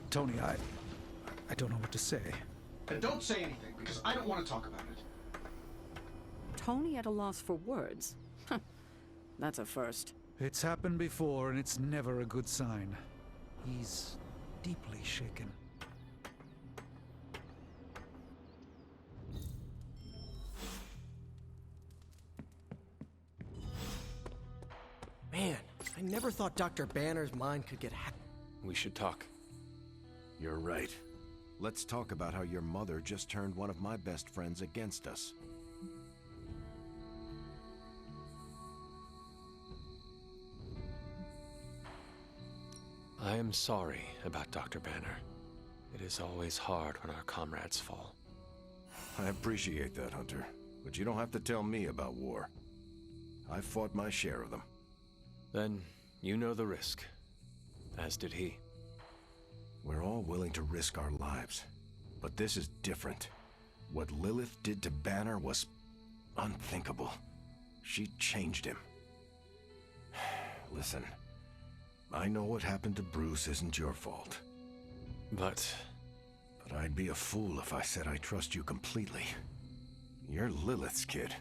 Tony, I don't know what to say. And don't say anything, because I don't want to talk about it. Tony at a loss for words? That's a first. It's happened before, and it's never a good sign. He's deeply shaken. Man, I never thought Dr. Banner's mind could get hacked. We should talk. You're right. Let's talk about how your mother just turned one of my best friends against us. I am sorry about Dr. Banner. It is always hard when our comrades fall. I appreciate that, Hunter. But you don't have to tell me about war. I fought my share of them. Then, you know the risk. As did he. We're all willing to risk our lives. But this is different. What Lilith did to Banner was unthinkable. She changed him. Listen, I know what happened to Bruce isn't your fault. But I'd be a fool if I said I trust you completely. You're Lilith's kid.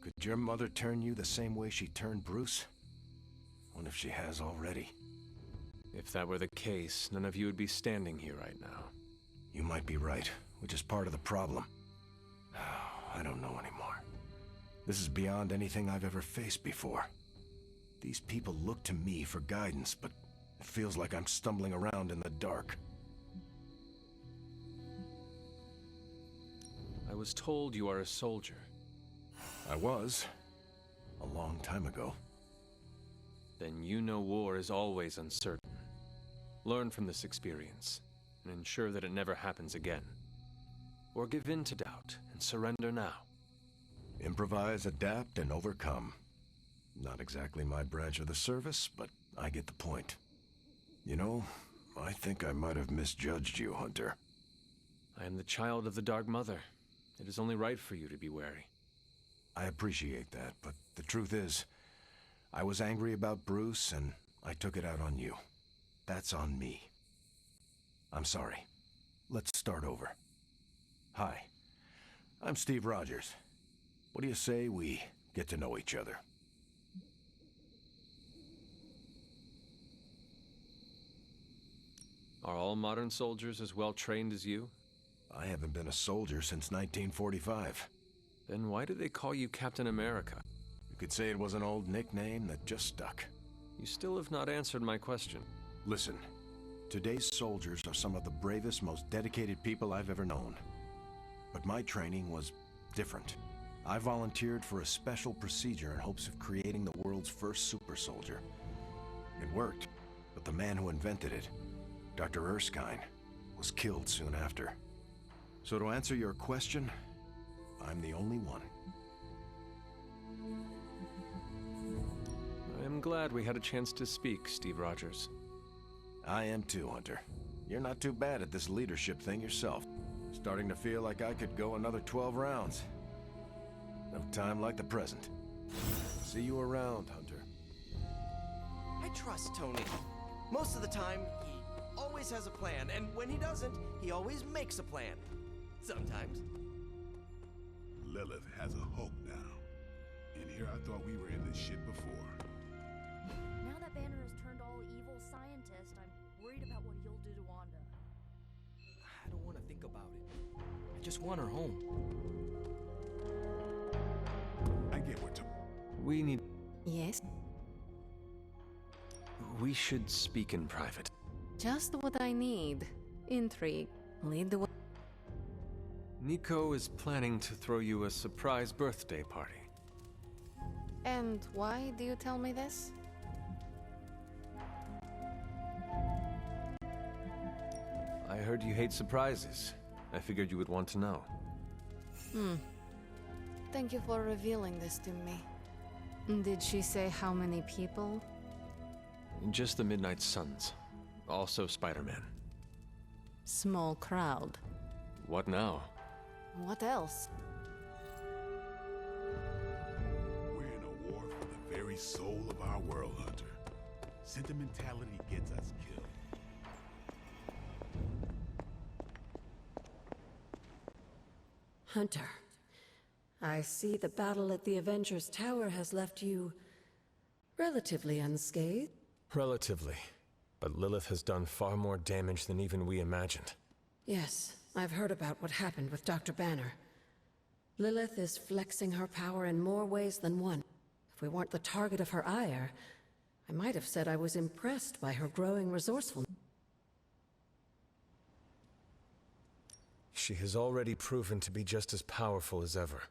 Could your mother turn you the same way she turned Bruce? What if she has already? if that were the case, none of you would be standing here right now. You might be right, which is part of the problem. I don't know anymore. This is beyond anything I've ever faced before. These people look to me for guidance, but it feels like I'm stumbling around in the dark. I was told you are a soldier. I was. A long time ago. Then you know war is always uncertain. Learn from this experience, and ensure that it never happens again. Or give in to doubt, and surrender now. Improvise, adapt, and overcome. Not exactly my branch of the service, but I get the point. You know, I think I might have misjudged you, Hunter. I am the child of the Dark Mother. It is only right for you to be wary. I appreciate that, but the truth is, I was angry about Bruce, and I took it out on you. That's on me. I'm sorry. Let's start over. Hi, I'm Steve Rogers. What do you say we get to know each other? Are all modern soldiers as well trained as you? I haven't been a soldier since 1945. Then why do they call you Captain America? You could say it was an old nickname that just stuck. You still have not answered my question. Listen, today's soldiers are some of the bravest, most dedicated people I've ever known. But my training was different. I volunteered for a special procedure in hopes of creating the world's first super soldier. It worked, but the man who invented it, Dr. Erskine, was killed soon after. So to answer your question, I'm the only one. I am glad we had a chance to speak, Steve Rogers. I am too, Hunter. You're not too bad at this leadership thing yourself. Starting to feel like I could go another 12 rounds. No time like the present. See you around, Hunter. I trust Tony. Most of the time, he always has a plan, and when he doesn't, he always makes a plan. Sometimes. Lilith has a hope now. And here I thought we were in this shit before. Now that Banner has turned all evil scientist, I'm worried about what he'll do to Wanda. I don't want to think about it. I just want her home. I get what We need... Yes? We should speak in private. Just what I need. Intrigue. Lead the way. Nico is planning to throw you a surprise birthday party. And why do you tell me this? I heard you hate surprises. I figured you would want to know. Thank you for revealing this to me. Did she say how many people? Just the Midnight Suns. Also Spider-Man. Small crowd. What now? What else? we're in a war for the very soul of our world, Hunter. Sentimentality gets us killed. Hunter, I see the battle at the Avengers Tower has left you relatively unscathed. Relatively. But Lilith has done far more damage than even we imagined. Yes, I've heard about what happened with Dr. Banner. Lilith is flexing her power in more ways than one. If we weren't the target of her ire, I might have said I was impressed by her growing resourcefulness. She has already proven to be just as powerful as ever.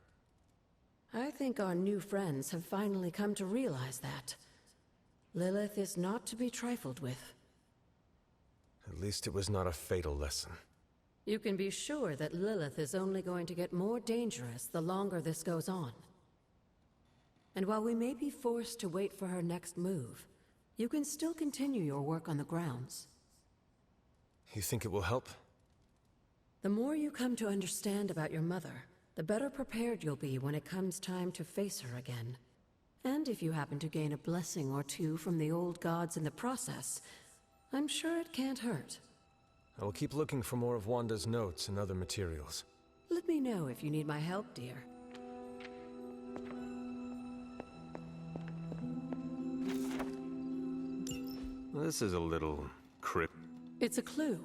I think our new friends have finally come to realize that. Lilith is not to be trifled with. At least it was not a fatal lesson. You can be sure that Lilith is only going to get more dangerous the longer this goes on. And while we may be forced to wait for her next move, you can still continue your work on the grounds. You think it will help? The more you come to understand about your mother, the better prepared you'll be when it comes time to face her again. And if you happen to gain a blessing or two from the old gods in the process, I'm sure it can't hurt. I will keep looking for more of Wanda's notes and other materials. Let me know if you need my help, dear. This is a little crypt. It's a clue.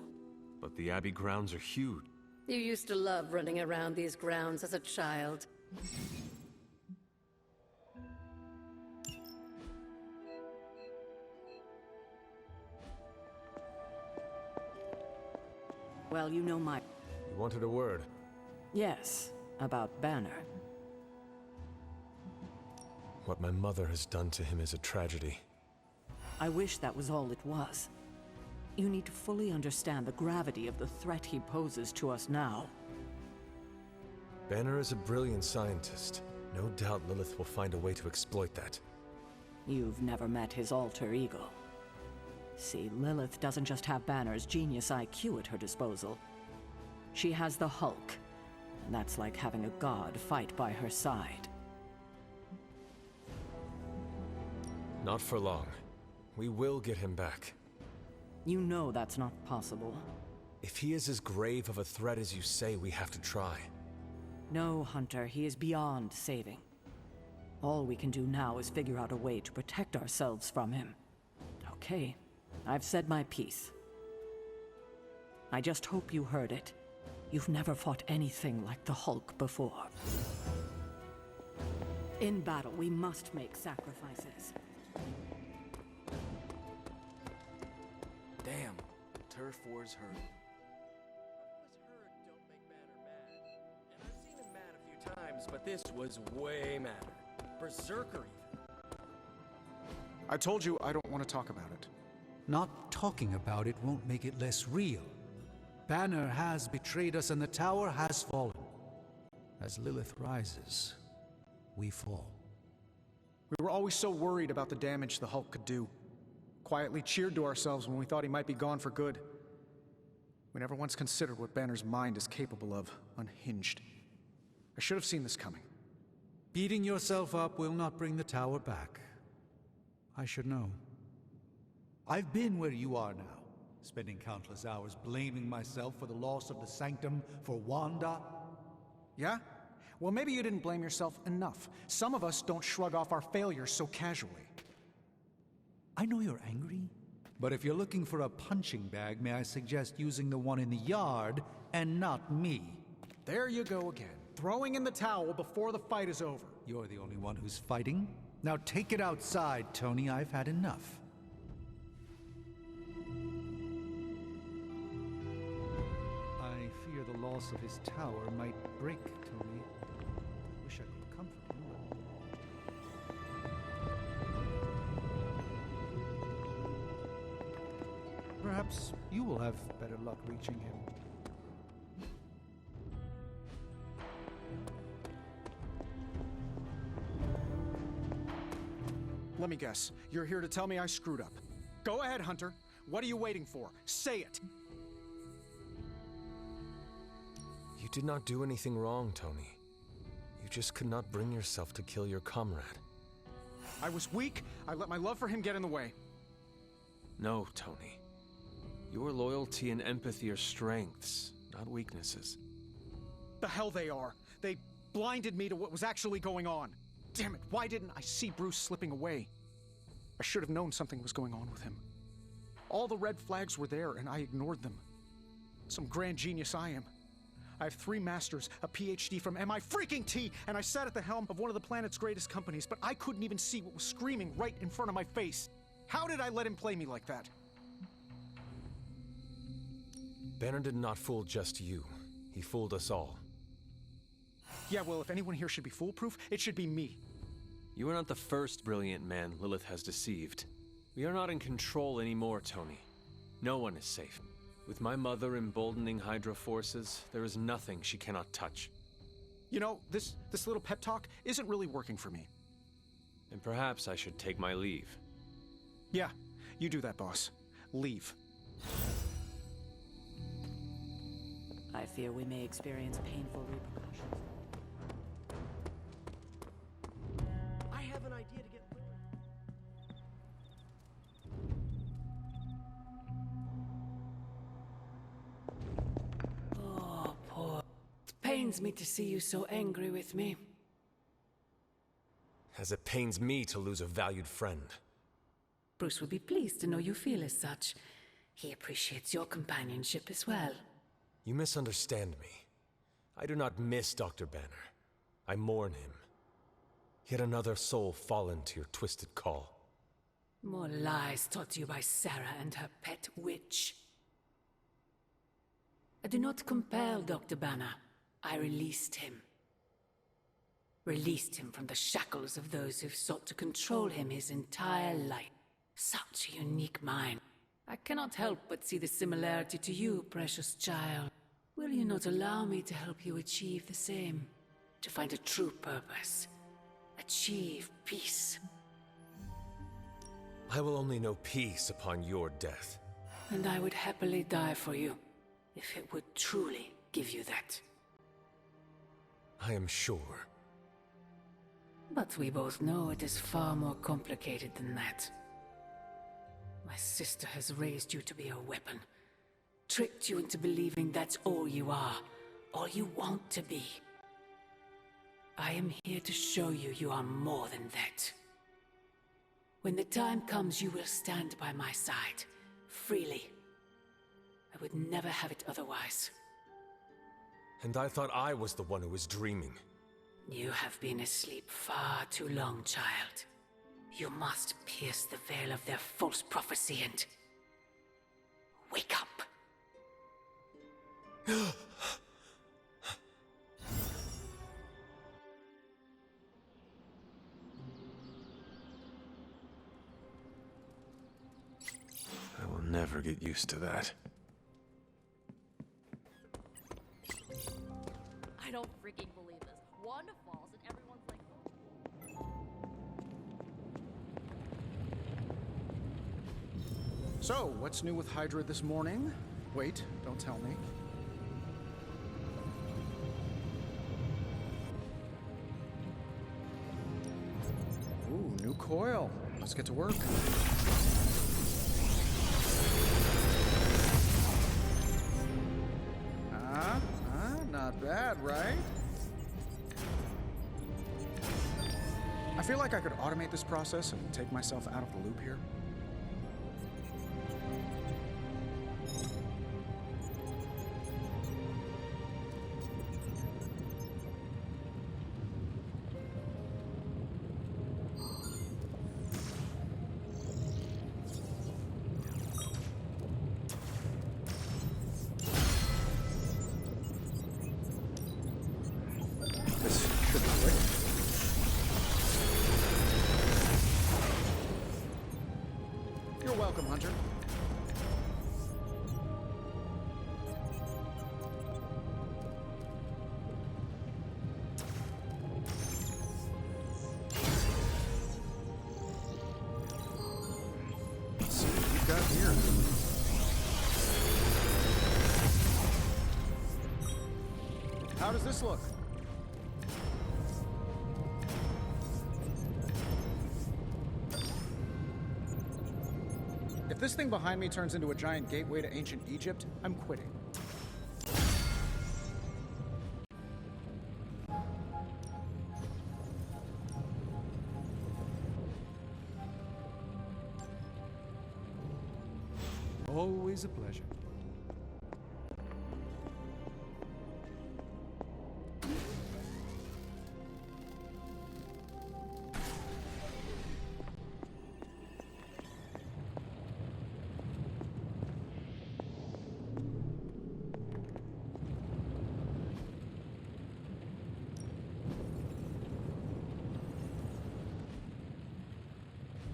But the Abbey grounds are huge. You used to love running around these grounds as a child. Well, you know my... You wanted a word. Yes, about Banner. What my mother has done to him is a tragedy. I wish that was all it was. You need to fully understand the gravity of the threat he poses to us now. Banner is a brilliant scientist. No doubt Lilith will find a way to exploit that. You've never met his alter ego. See, Lilith doesn't just have Banner's genius IQ at her disposal. She has the Hulk, and that's like having a god fight by her side. Not for long. We will get him back. You know that's not possible. If he is as grave of a threat as you say, we have to try. No, Hunter, he is beyond saving. All we can do now is figure out a way to protect ourselves from him. Okay, I've said my piece. I just hope you heard it. You've never fought anything like the Hulk before. In battle, we must make sacrifices. Damn, Turf War's hurt. Don't make Banner mad. And I've seen him mad a few times, but this was way madder. Berserker even. I told you I don't want to talk about it. Not talking about it won't make it less real. Banner has betrayed us and the tower has fallen. As Lilith rises, we fall. We were always so worried about the damage the Hulk could do. Quietly cheered to ourselves when we thought he might be gone for good. We never once considered what Banner's mind is capable of, unhinged. I should have seen this coming. Beating yourself up will not bring the tower back. I should know. I've been where you are now, spending countless hours blaming myself for the loss of the Sanctum, for Wanda. Yeah? Well, maybe you didn't blame yourself enough. Some of us don't shrug off our failures so casually. I know you're angry, but if you're looking for a punching bag, may I suggest using the one in the yard and not me? There you go again, throwing in the towel before the fight is over. You're the only one who's fighting. Now take it outside, Tony. I've had enough. I fear the loss of his tower might break Tony. Wish I could comfort him. Perhaps you will have better luck reaching him. Let me guess. You're here to tell me I screwed up. Go ahead, Hunter. What are you waiting for? Say it! You did not do anything wrong, Tony. You just could not bring yourself to kill your comrade. I was weak. I let my love for him get in the way. No, Tony. Your loyalty and empathy are strengths, not weaknesses. The hell they are. They blinded me to what was actually going on. Damn it, why didn't I see Bruce slipping away? I should have known something was going on with him. All the red flags were there, and I ignored them. Some grand genius I am. I have 3 masters, a PhD from MI-freaking-T, and I sat at the helm of one of the planet's greatest companies, but I couldn't even see what was screaming right in front of my face. How did I let him play me like that? Banner did not fool just you. He fooled us all. Yeah, well, if anyone here should be foolproof, it should be me. You are not the first brilliant man Lilith has deceived. We are not in control anymore, Tony. No one is safe. With my mother emboldening Hydra forces, there is nothing she cannot touch. You know, this little pep talk isn't really working for me. And perhaps I should take my leave. Yeah, you do that, boss. Leave. I fear we may experience painful repercussions. I have an idea to get... Oh, poor. It pains me to see you so angry with me. As it pains me to lose a valued friend. Bruce will be pleased to know you feel as such. He appreciates your companionship as well. You misunderstand me. I do not miss Dr. Banner. I mourn him. Yet another soul fallen to your twisted call. More lies taught to you by Sarah and her pet witch. I do not compel Dr. Banner. I released him. Released him from the shackles of those who've sought to control him his entire life. Such a unique mind. I cannot help but see the similarity to you, precious child. Will you not allow me to help you achieve the same? To find a true purpose. Achieve peace. I will only know peace upon your death. And I would happily die for you, if it would truly give you that. I am sure. But we both know it is far more complicated than that. My sister has raised you to be a weapon. Tricked you into believing that's all you are, all you want to be. I am here to show you you are more than that. When the time comes, you will stand by my side, freely. I would never have it otherwise. And I thought I was the one who was dreaming. You have been asleep far too long, child. You must pierce the veil of their false prophecy and... wake up! I will never get used to that. I don't freaking believe this. Wanda falls and everyone's like, So, what's new with Hydra this morning? Wait, don't tell me. Ooh, new coil. Let's get to work. Not bad, right? I feel like I could automate this process and take myself out of the loop here. Welcome, Hunter. Let's see what we've got here. How does this look? If this thing behind me turns into a giant gateway to ancient Egypt, I'm quitting. always a pleasure.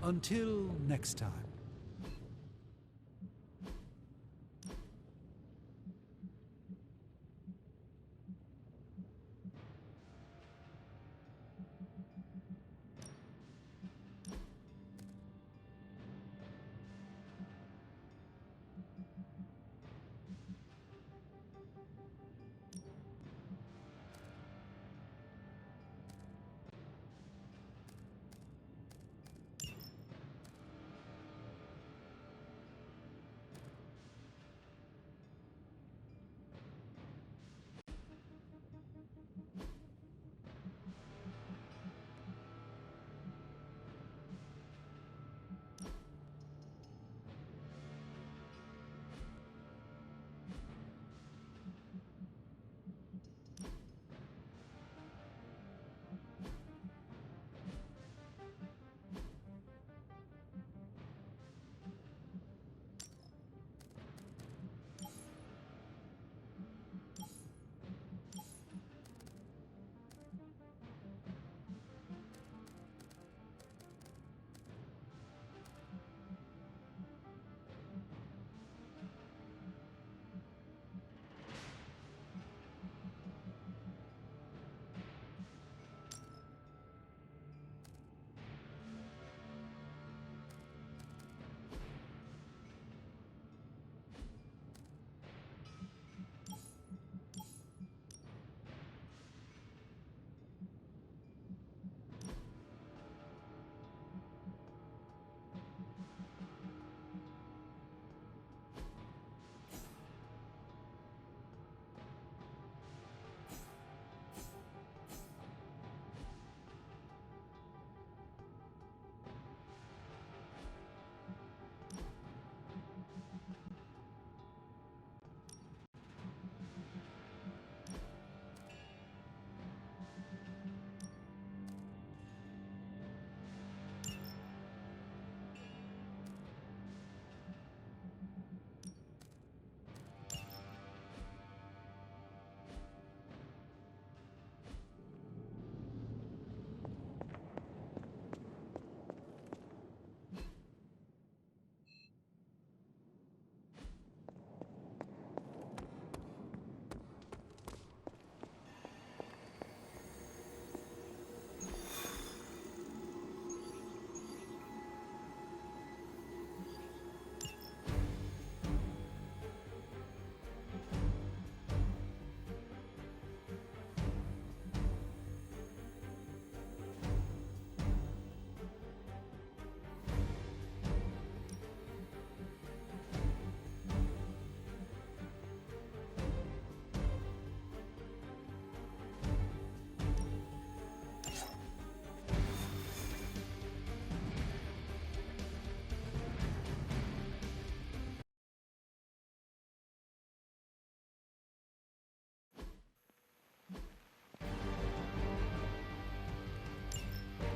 Until next time.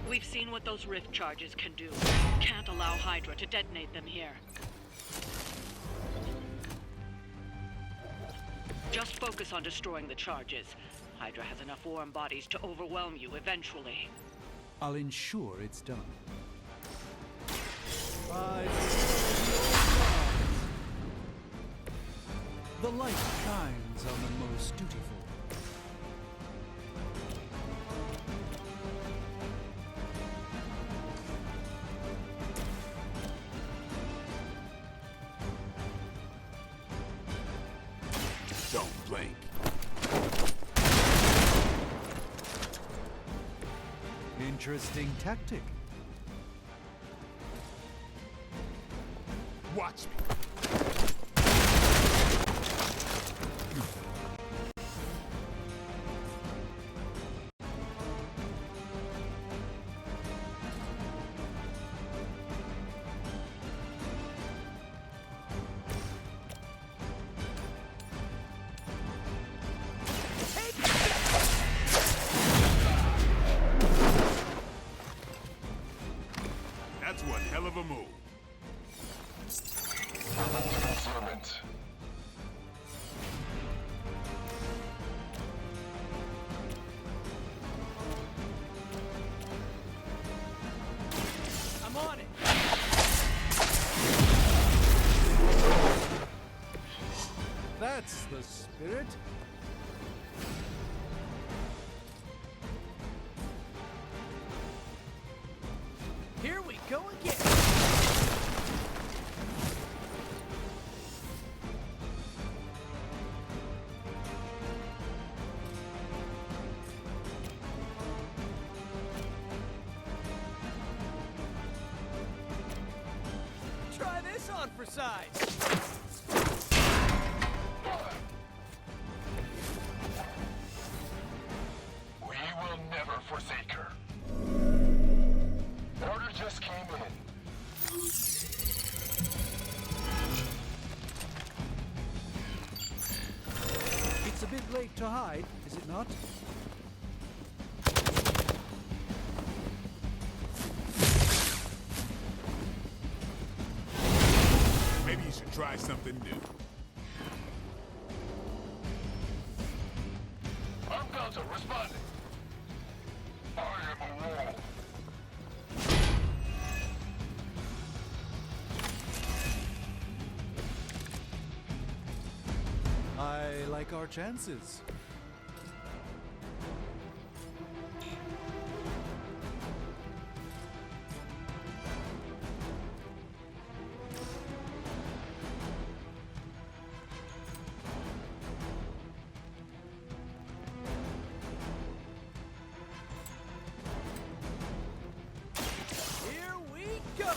We've seen what those rift charges can do. Can't allow Hydra to detonate them here. Just focus on destroying the charges. Hydra has enough warm bodies to overwhelm you eventually. I'll ensure it's done. The light shines on the most dutiful. Don't blink. Interesting tactic. Watch me. Fulfillment. I'm on it. That's the spirit. Here we go again. Try this on for size. We will never forsake her. Order just came in. It's a bit late to hide, is it not? Maybe you should try something new. Arm Council responding. I am a wall. I like our chances. Here we go.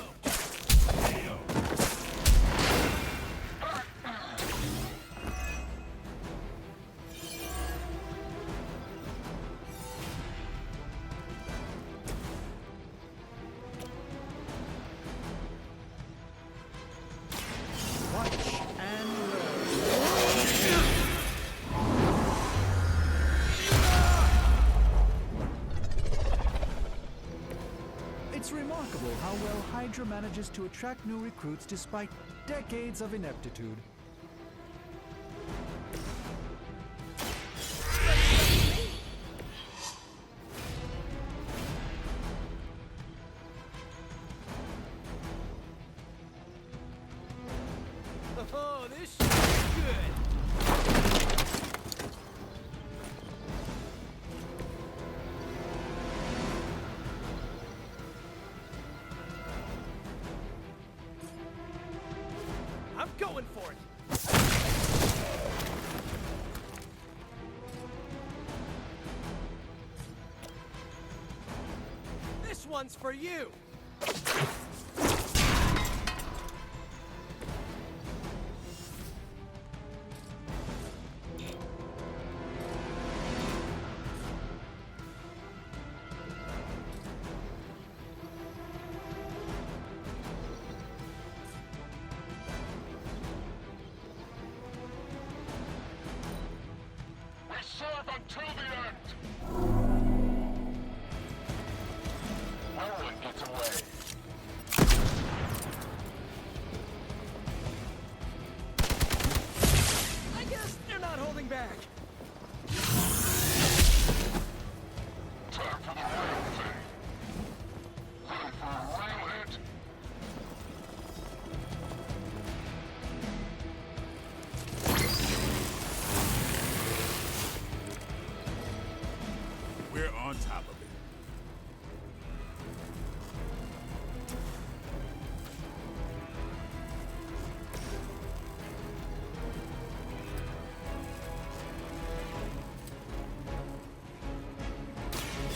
Watch and learn. It's remarkable how well Hydra manages to attract new recruits despite decades of ineptitude. Oh, this should be good. I'm going for it. This one's for you. We serve until the end. No one gets away. I guess they're not holding back. Time for the real thing. Ready for a real hit? We're on top of it.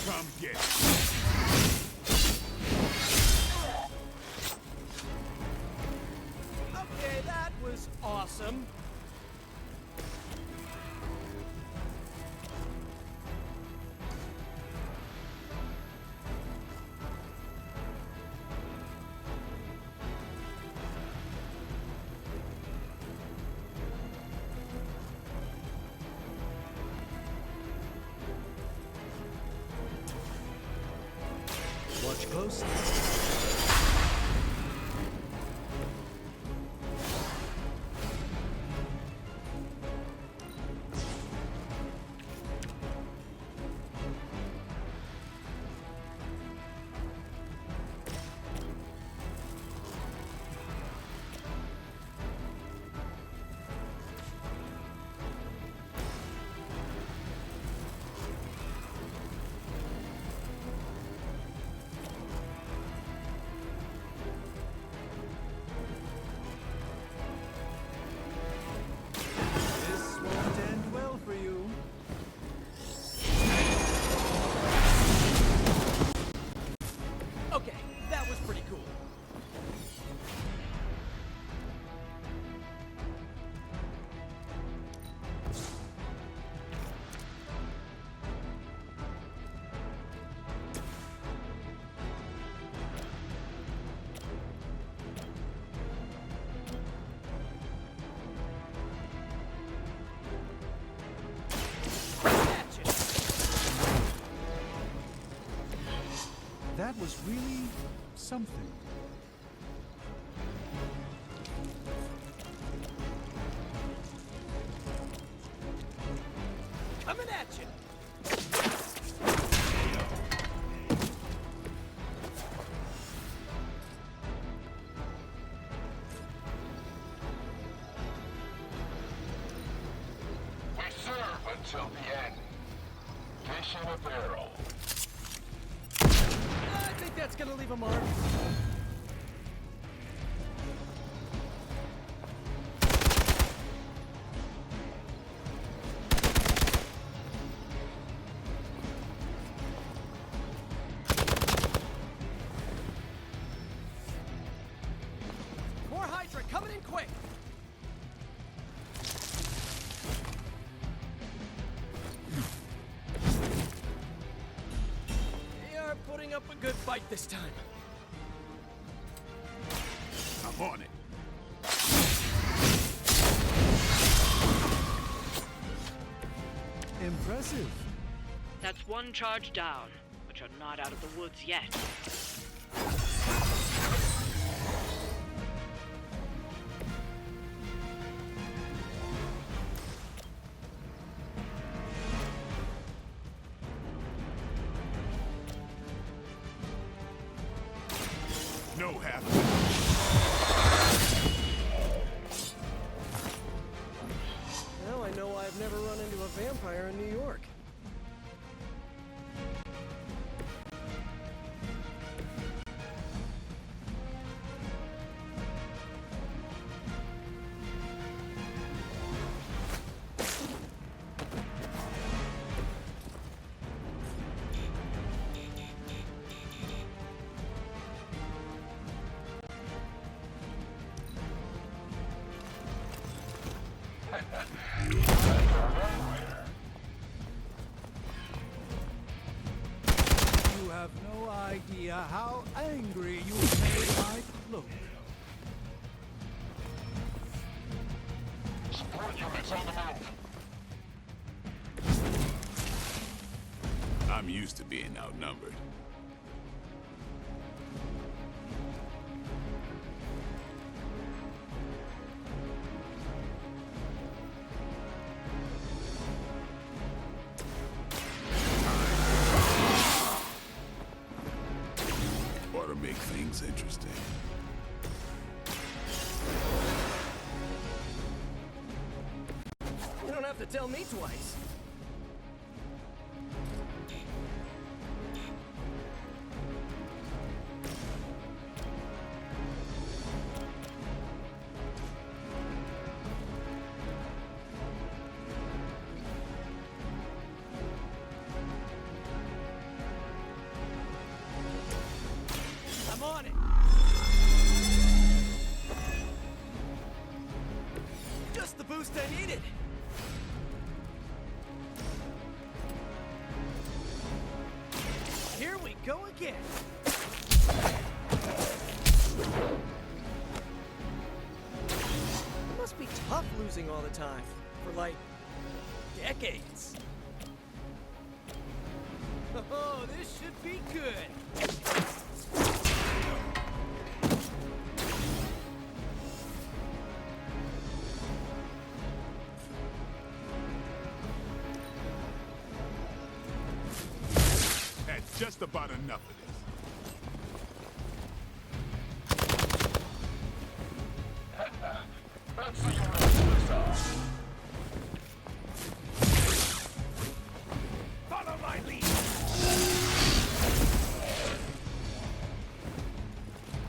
Come get it. Okay, that was awesome. Watch closely. That was really something. Coming at you! We serve until the end. Facing a barrel. I think that's gonna leave a mark. More Hydra coming in quick! They are putting up a good fight this time. I'm on it. Impressive. That's one charge down, but you're not out of the woods yet. No half. Now I know I've never run into a vampire in New York. You have no idea how angry you made my cloak. Support units on the move. I'm used to being outnumbered. Ought to make things interesting. You don't have to tell me twice. I'm on it. Just the boost I needed. Here we go again. It must be tough losing all the time. For like decades. Oh, this should be good. That's just about enough of this. Let's see your rest off. Follow my lead.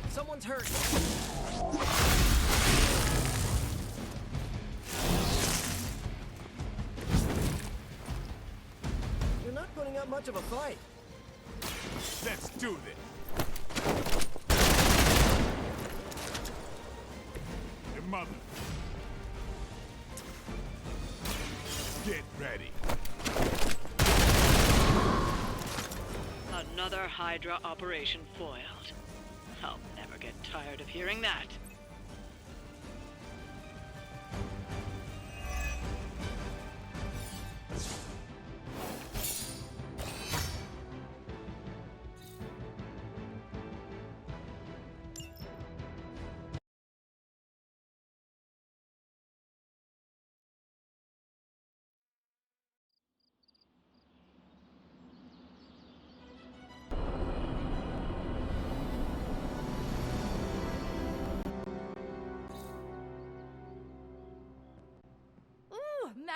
Someone's hurt. You're not putting up much of a fight. Let's do this. Your mother. Get ready. Another Hydra operation foiled. I'll never get tired of hearing that.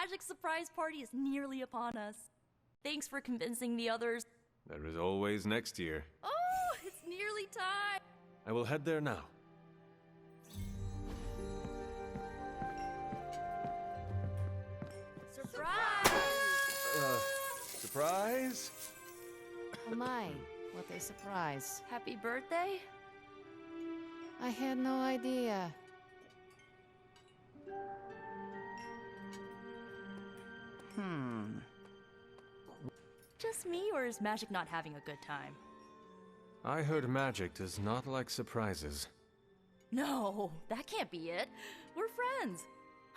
Magik's surprise party is nearly upon us. Thanks for convincing the others. There is always next year. Oh, it's nearly time. I will head there now. Surprise! Surprise? Oh my, what a surprise. Happy birthday? I had no idea. Just me, or is Magik not having a good time? I heard Magik does not like surprises. No, that can't be it. We're friends.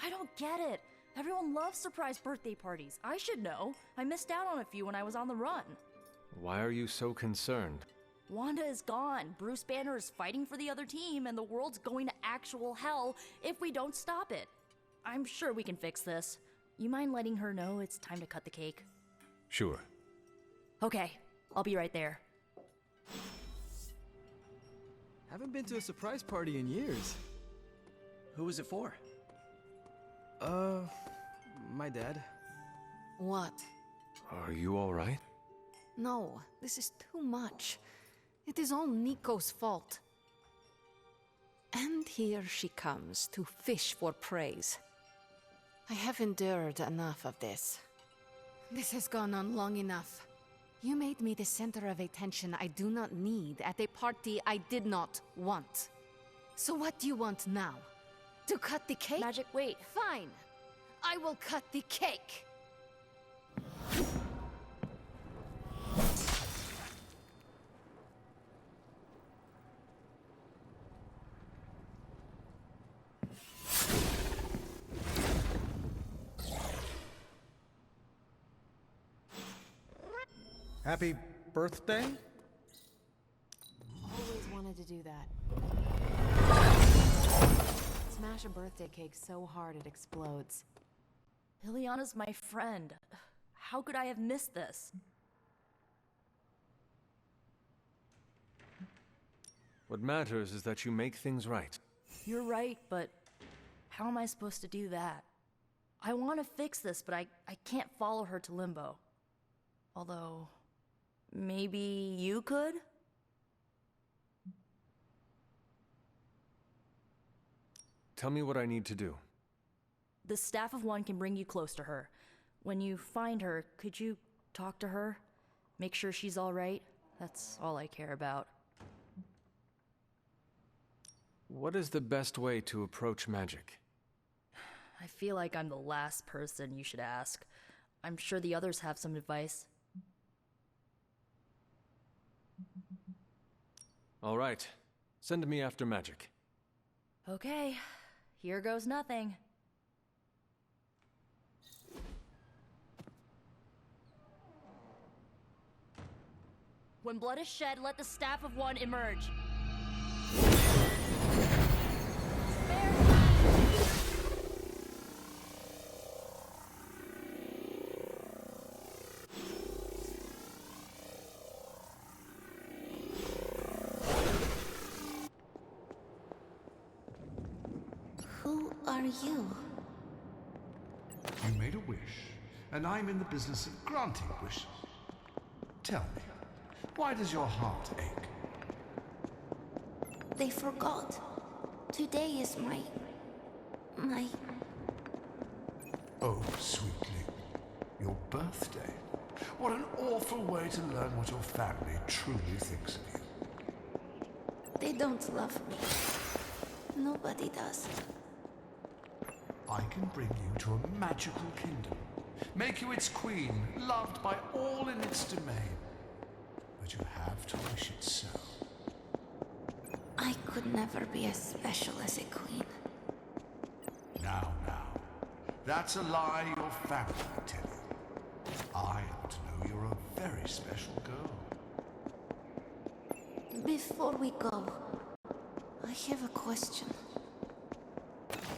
I don't get it. Everyone loves surprise birthday parties. I should know. I missed out on a few when I was on the run. Why are you so concerned? Wanda is gone. Bruce Banner is fighting for the other team, and the world's going to actual hell if we don't stop it. I'm sure we can fix this. You mind letting her know it's time to cut the cake? Sure. Okay, I'll be right there. Haven't been to a surprise party in years. Who was it for? My dad. What? Are you all right? No, this is too much. It is all Nico's fault. And here she comes to fish for praise. I have endured enough of this. This has gone on long enough. You made me the center of attention I do not need at a party I did not want. So what do you want now? To cut the cake? Magik, wait. Fine. I will cut the cake. Happy birthday? Always wanted to do that. Smash a birthday cake so hard it explodes. Liliana's my friend. How could I have missed this? What matters is that you make things right. You're right, but how am I supposed to do that? I want to fix this, but I can't follow her to Limbo. Although, maybe you could? Tell me what I need to do. The Staff of One can bring you close to her. When you find her, could you talk to her? Make sure she's all right? That's all I care about. What is the best way to approach Magik? I feel like I'm the last person you should ask. I'm sure the others have some advice. All right. Send me after Magik. Okay, here goes nothing. When blood is shed, let the Staff of One emerge. Who are you? You made a wish, and I'm in the business of granting wishes. Tell me, why does your heart ache? They forgot. Today is my... Oh, sweetly, your birthday. What an awful way to learn what your family truly thinks of you. They don't love me. Nobody does. I can bring you to a magical kingdom, make you its queen, loved by all in its domain. But you have to wish it so. I could never be as special as a queen. Now. That's a lie your family would tell you. I happen to know you're a very special girl. Before we go, I have a question.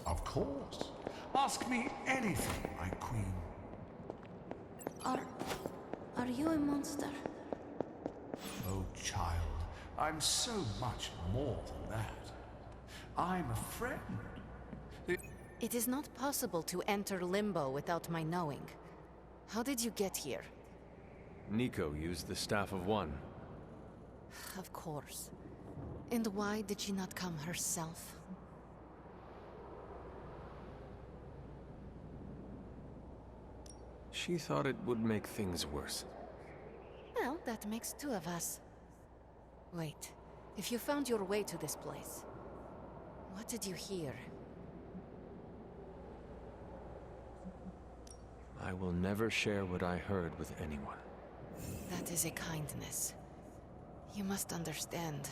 Of course. Ask me anything, my queen. Are you a monster? Oh, child, I'm so much more than that. I'm a friend. It is not possible to enter Limbo without my knowing. How did you get here? Nico used the Staff of One. Of course. And why did she not come herself? She thought it would make things worse. Well, that makes two of us. Wait, if you found your way to this place, what did you hear? I will never share what I heard with anyone. That is a kindness. You must understand,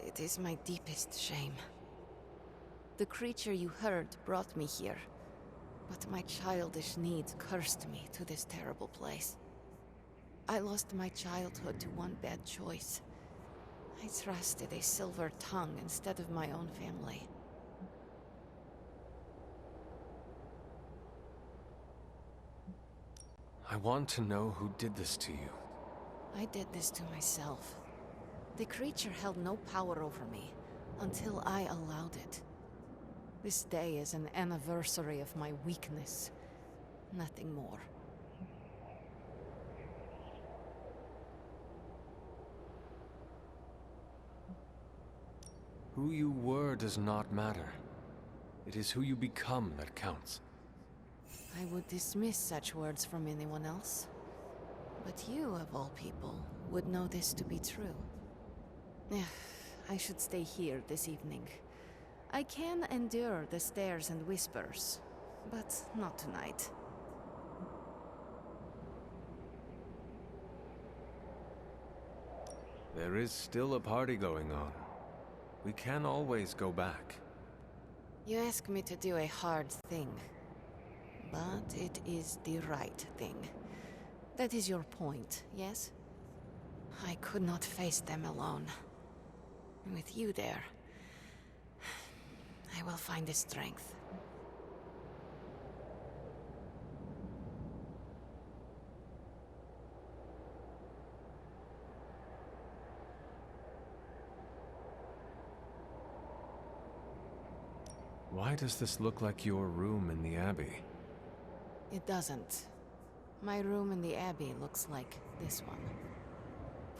it is my deepest shame. The creature you heard brought me here, but my childish needs cursed me to this terrible place. I lost my childhood to one bad choice. I trusted a silver tongue instead of my own family. I want to know who did this to you. I did this to myself. The creature held no power over me until I allowed it. This day is an anniversary of my weakness. Nothing more. Who you were does not matter. It is who you become that counts. I would dismiss such words from anyone else. But you, of all people, would know this to be true. I should stay here this evening. I can endure the stares and whispers, but not tonight. There is still a party going on. We can always go back. You ask me to do a hard thing, but it is the right thing. That is your point, yes? I could not face them alone. With you there, I will find the strength. Why does this look like your room in the Abbey? It doesn't. My room in the Abbey looks like this one.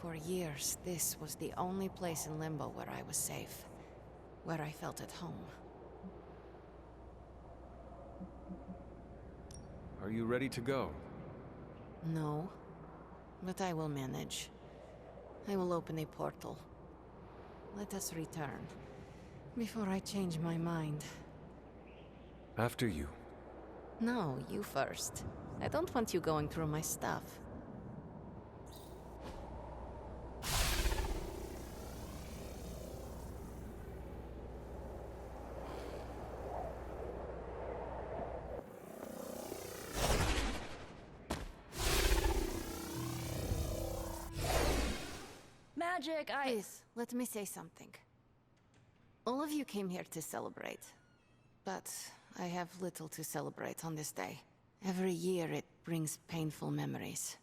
For years, this was the only place in Limbo where I was safe. Where I felt at home. Are you ready to go? No. But I will manage. I will open a portal. Let us return. Before I change my mind. After you. No, you first. I don't want you going through my stuff. Magik, Please, let me say something. All of you came here to celebrate. But I have little to celebrate on this day. Every year it brings painful memories.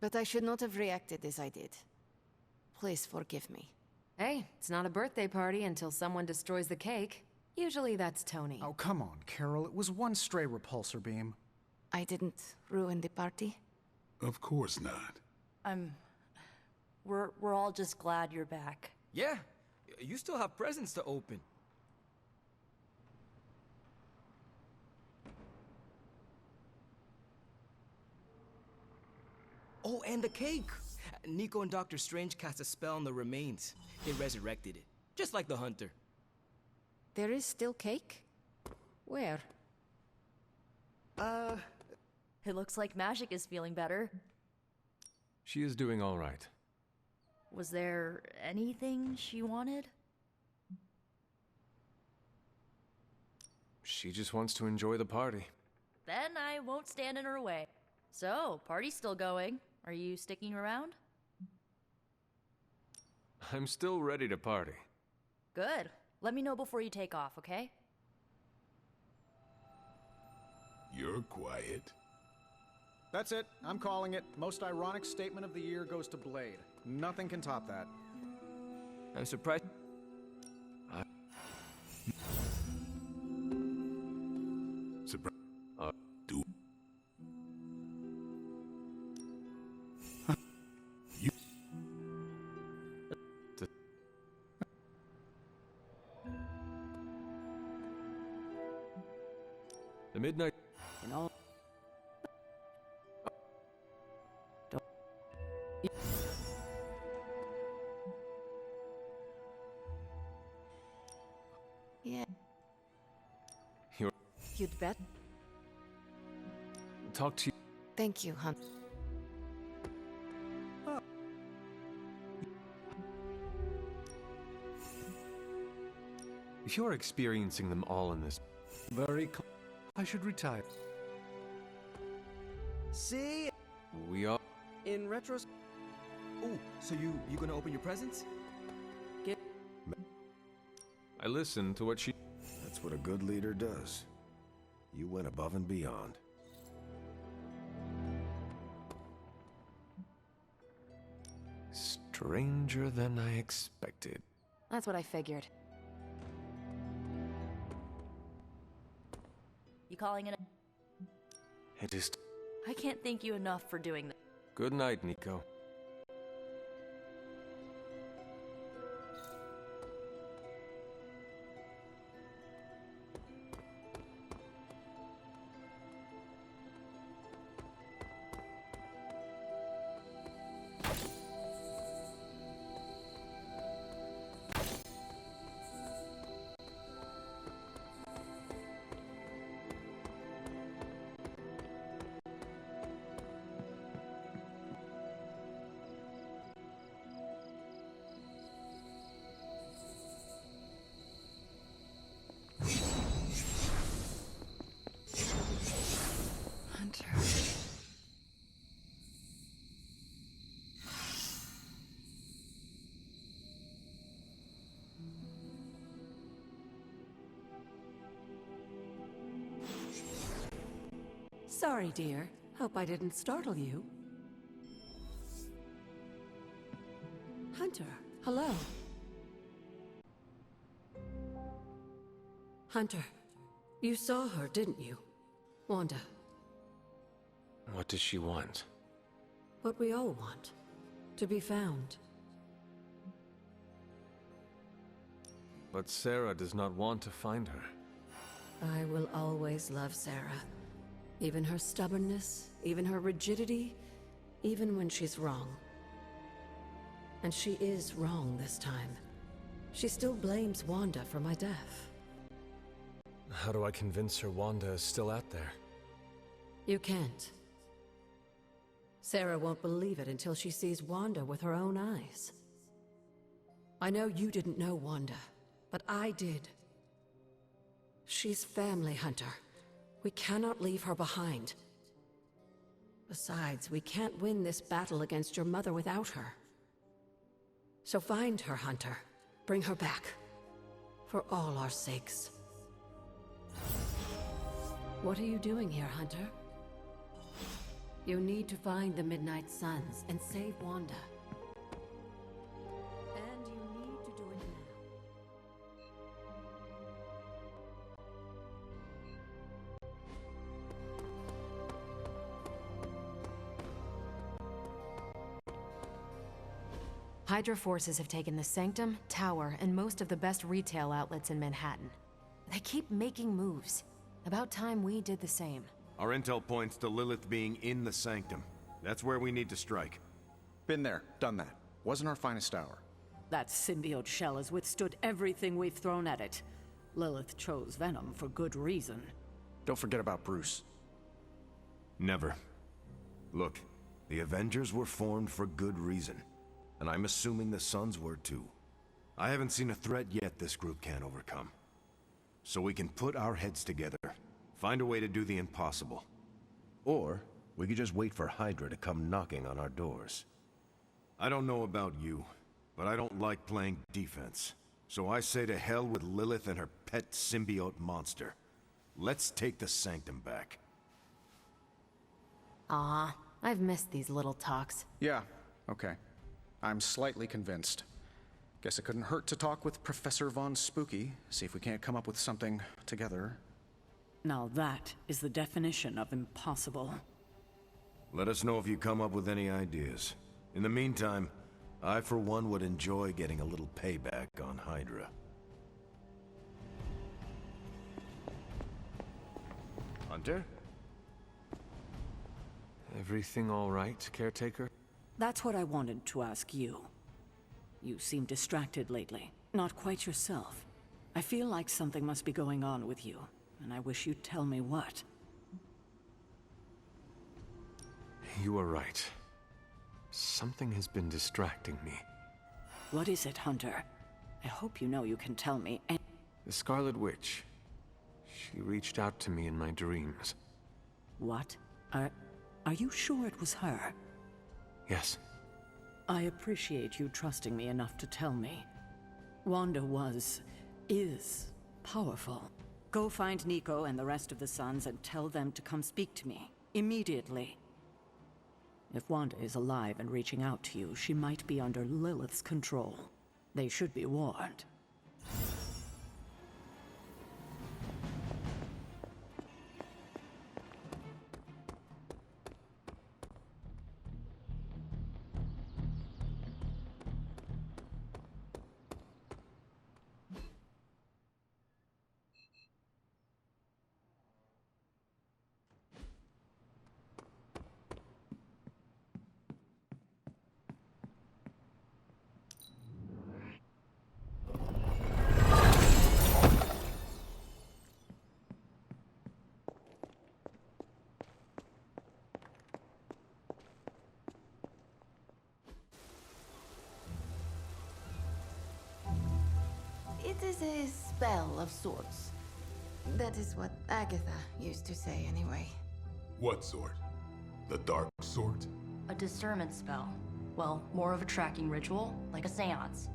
But I should not have reacted as I did. Please forgive me. Hey, it's not a birthday party until someone destroys the cake. Usually that's Tony. Oh, come on, Carol. It was one stray repulsor beam. I didn't ruin the party? Of course not. we're all just glad you're back. Yeah, you still have presents to open. Oh, and the cake! Nico and Dr. Strange cast a spell on the remains. They resurrected it, just like the Hunter. There is still cake? Where? It looks like Magik is feeling better. She is doing all right. Was there anything she wanted? She just wants to enjoy the party. Then I won't stand in her way. So, party's still going. Are you sticking around? I'm still ready to party. Good. Let me know before you take off, okay? You're quiet. That's it. I'm calling it. Most ironic statement of the year goes to Blade. Nothing can top that. I'm surprised. The midnight... In all... Yeah. You'd bet. Talk to you... Thank you, Hunt. If you're experiencing them all in this... I should retire. See? We are... In retros... Oh, so you gonna open your presents? I listened to what she... That's what a good leader does. You went above and beyond. Stranger than I expected. That's what I figured. You calling it? It is... I can't thank you enough for doing that. Good night, Nico. Sorry, dear. Hope I didn't startle you. Hunter, hello. Hunter, you saw her, didn't you? Wanda. What does she want? What we all want. To be found. But Sarah does not want to find her. I will always love Sarah. Even her stubbornness, even her rigidity, even when she's wrong. And she is wrong this time. She still blames Wanda for my death. How do I convince her Wanda is still out there? You can't. Sarah won't believe it until she sees Wanda with her own eyes. I know you didn't know Wanda, but I did. She's family, Hunter. We cannot leave her behind. Besides, we can't win this battle against your mother without her. So find her, Hunter. Bring her back. For all our sakes. What are you doing here, Hunter? You need to find the Midnight Suns and save Wanda. And you need to do it now. Hydra forces have taken the Sanctum, Tower, and most of the best retail outlets in Manhattan. They keep making moves. About time we did the same. Our intel points to Lilith being in the Sanctum. That's where we need to strike. Been there, done that. Wasn't our finest hour. That symbiote shell has withstood everything we've thrown at it. Lilith chose Venom for good reason. Don't forget about Bruce. Never. Look, the Avengers were formed for good reason. And I'm assuming the Suns were too. I haven't seen a threat yet this group can't overcome. So we can put our heads together, find a way to do the impossible. Or we could just wait for Hydra to come knocking on our doors. I don't know about you, but I don't like playing defense. So I say to hell with Lilith and her pet symbiote monster. Let's take the Sanctum back. Ah, I've missed these little talks. Yeah, okay. I'm slightly convinced. Guess it couldn't hurt to talk with Professor Von Spooky, see if we can't come up with something together. Now that is the definition of impossible. Let us know if you come up with any ideas. In the meantime, I for one would enjoy getting a little payback on Hydra. Hunter? Everything all right, Caretaker? That's what I wanted to ask you. You seem distracted lately, not quite yourself. I feel like something must be going on with you, and I wish you'd tell me what. You are right. Something has been distracting me. What is it, Hunter? I hope you know you can tell me. The Scarlet Witch. She reached out to me in my dreams. What? Are you sure it was her? Yes. I appreciate you trusting me enough to tell me. Wanda is powerful. Go find Nico and the rest of the SUNS and tell them to come speak to me. Immediately. If Wanda is alive and reaching out to you, she might be under Lilith's control. They should be warned. It is a spell of sorts. That is what Agatha used to say anyway. What sort? The dark sort? A discernment spell. Well, more of a tracking ritual, like a seance.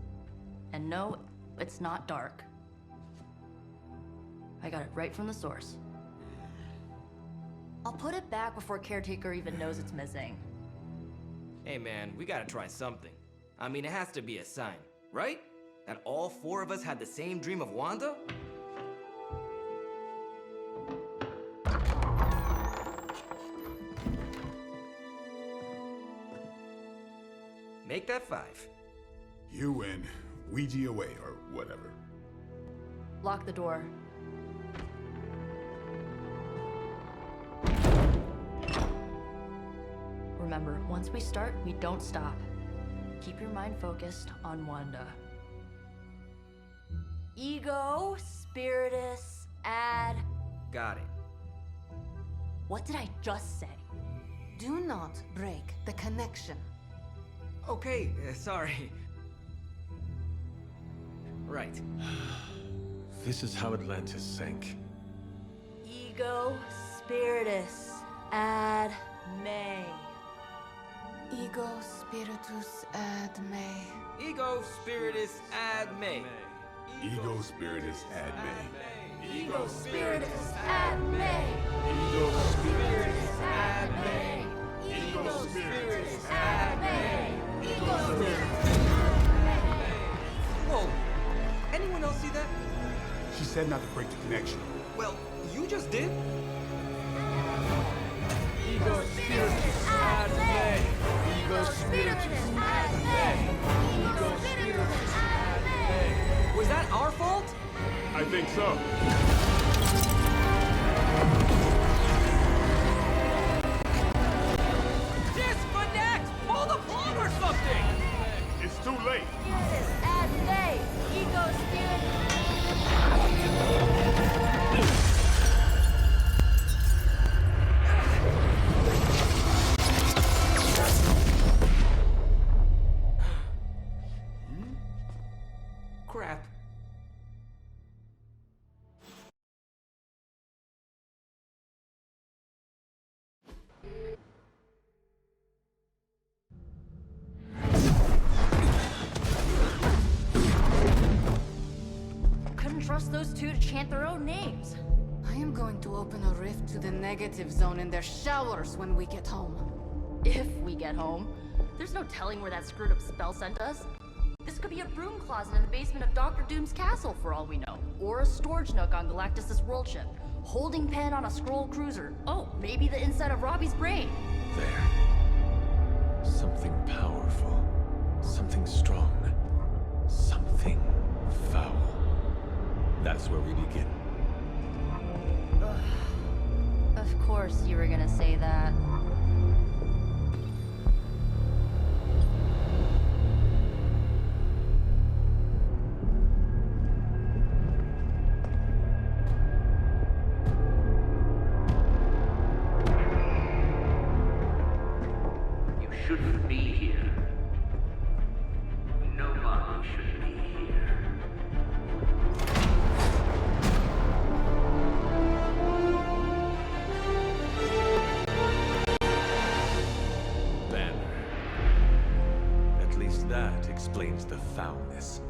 And no, it's not dark. I got it right from the source. I'll put it back before Caretaker even knows it's missing. Hey man, we gotta try something. I mean, it has to be a sign, right? That all four of us had the same dream of Wanda? Make that 5. You win. Ouija away, or whatever. Lock the door. Remember, once we start, we don't stop. Keep your mind focused on Wanda. Ego, spiritus, add... Got it. What did I just say? Do not break the connection. Okay, sorry. Right. This is how Atlantis sank. Ego, spiritus, ad me. Ego spiritus ad me. Ego spiritus ad me. Ego spiritus ad me. Ego spiritus ad me. Ego spiritus ad me. Ego spiritus ad me. Ego spiritus. Whoa! Anyone else see that? She said not to break the connection. Well, you just did. Ego spiritus ad me. Ego spiritus ad me. Ego spiritus ad me. Was that our fault? I think so. Disconnect! Pull the plug or something! It's too late. Spiritus ad me. Ego spiritus. Crap. Couldn't trust those two to chant their own names. I am going to open a rift to the negative zone in their showers when we get home. If we get home. There's no telling where that screwed up spell sent us. This could be a broom closet in the basement of Dr. Doom's castle for all we know. Or a storage nook on Galactus' world ship. Holding pen on a scroll cruiser. Oh, maybe the inside of Robbie's brain. There. Something powerful. Something strong. Something foul. That's where we begin. Of course you were gonna say that. You shouldn't be here. Nobody should be here. Banner. At least that explains the foulness.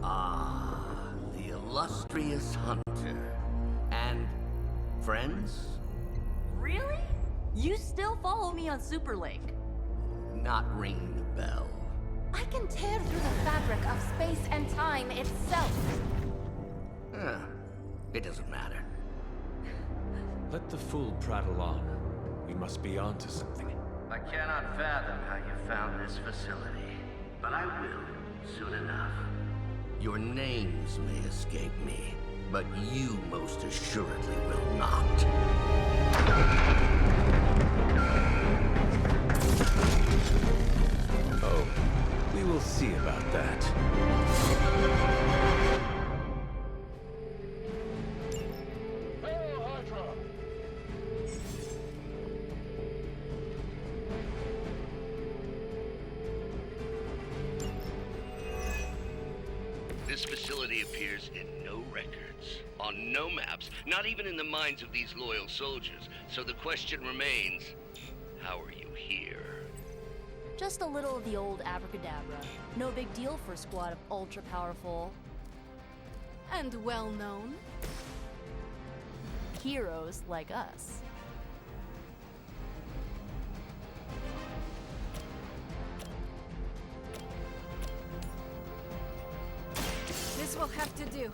Ah, the illustrious hunter. And friends? Really? You still follow me on Superlink? Not ringing the bell. I can tear through the fabric of space and time itself. It doesn't matter. Let the fool prattle on. We must be onto something. I cannot fathom how you found this facility, but I will soon enough. Your names may escape me, but you most assuredly will not. Oh, we will see about that. Hail Hydra! This facility appears in no records, on no maps, not even in the minds of these loyal soldiers. So the question remains, how are you here? Just a little of the old abracadabra. No big deal for a squad of ultra-powerful... And well-known. heroes like us. This will have to do.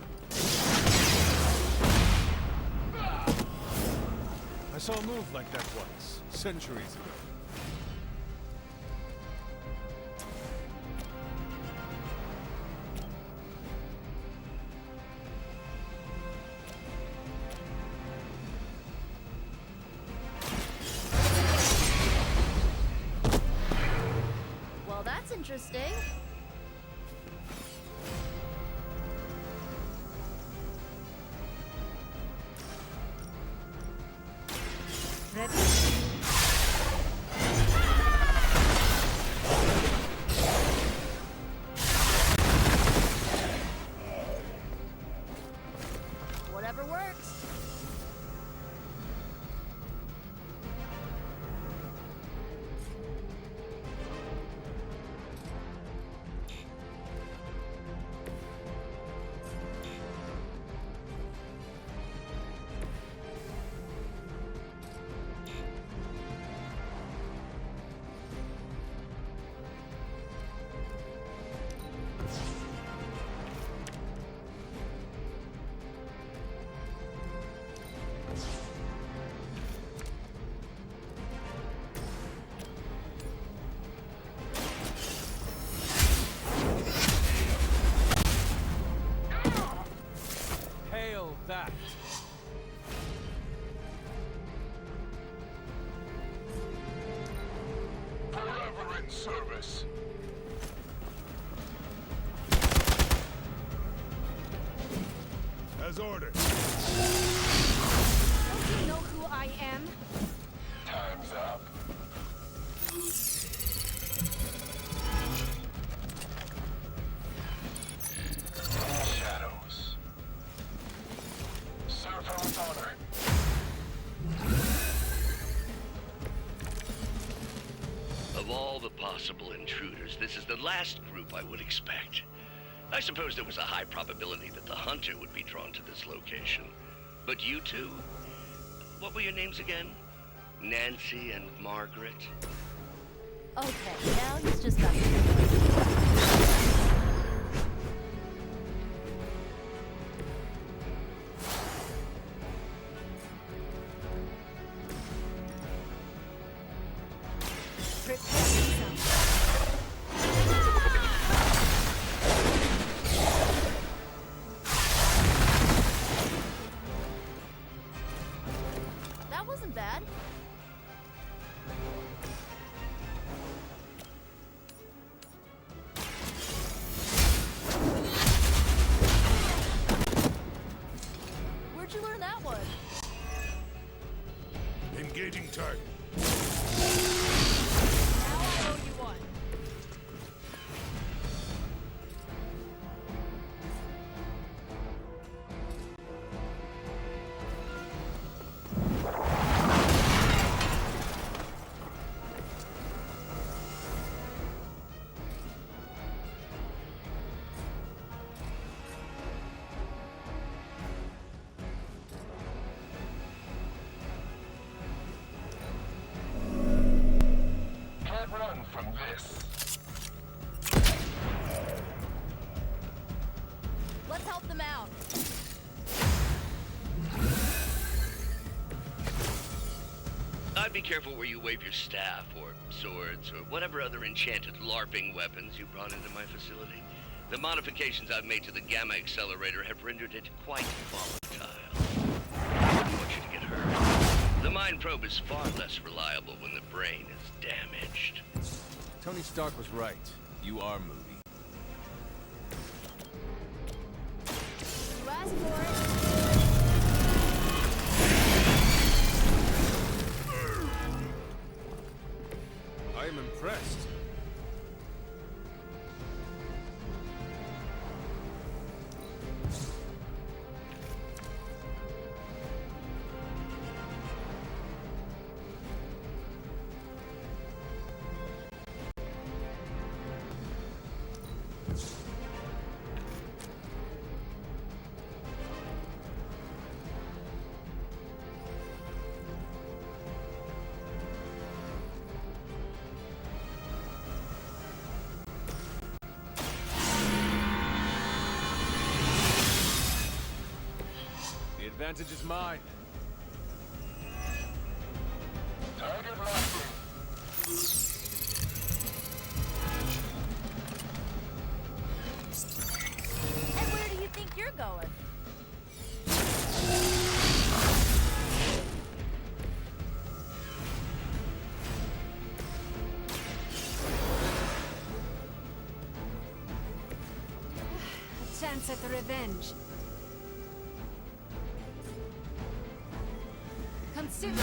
I saw a move like that once, centuries ago. Well, that's interesting. Ready? Whatever works. Hail that! Forever in service. As ordered. Don't you know who I am? Time's up. Shadows. Serve her with honor. Of all the possible intruders, this is the last group I would expect. I suppose there was a high probability that the hunter would be drawn to this location. But you two? What were your names again? Nancy and Margaret? Okay, now he's just got bad. Where'd you learn that one? Engaging target. Now I owe you one. Can't run from this. Let's help them out. I'd be careful where you wave your staff, or swords, or whatever other enchanted LARPing weapons you brought into my facility. The modifications I've made to the gamma accelerator have rendered it quite volatile. I wouldn't want you to get hurt. The mind probe is far less reliable when the brain is damaged. Tony Stark was right. You are moody. You asked for it. I am impressed. The advantage is mine. Target locked in. And where do you think you're going? A chance at revenge. Consider.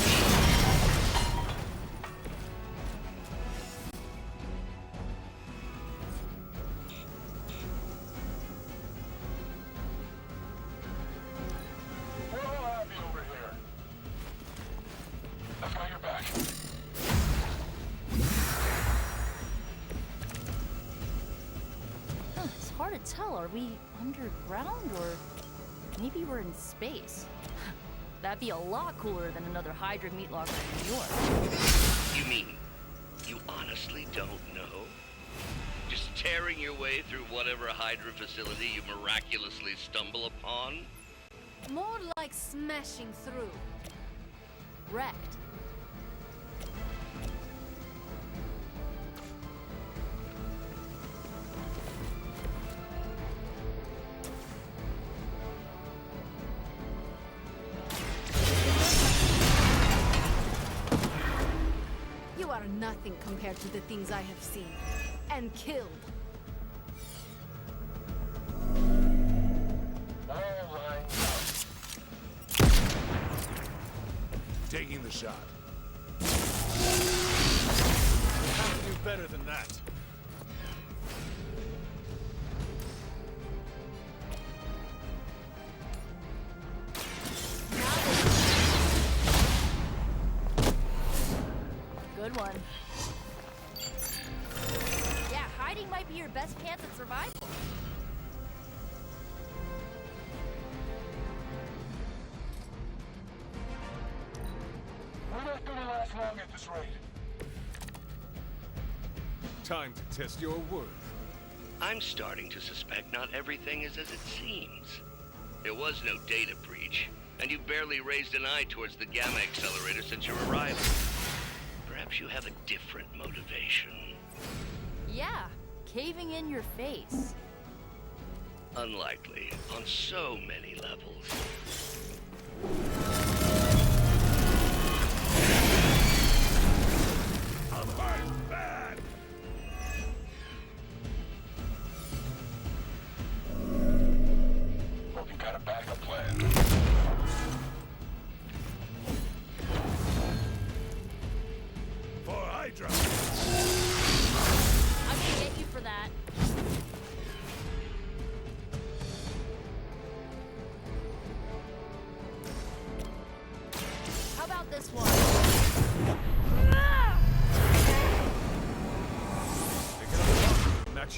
Little Abbey over here. I've got your back. It's hard to tell. Are we underground or maybe we're in space? That'd be a lot cooler than another Hydra meat locker in New York. You mean, you honestly don't know? Just tearing your way through whatever Hydra facility you miraculously stumble upon? More like smashing through. Wrecked. You are nothing compared to the things I have seen and killed. All right. Taking the shot. You have to do better than that. Good one. Yeah, hiding might be your best chance at survival. We're not gonna last long at this rate. Time to test your worth. I'm starting to suspect not everything is as it seems. There was no data breach, and you barely raised an eye towards the gamma accelerator since your arrival. Perhaps you have a different motivation. Yeah, caving in your face. Unlikely, on so many levels.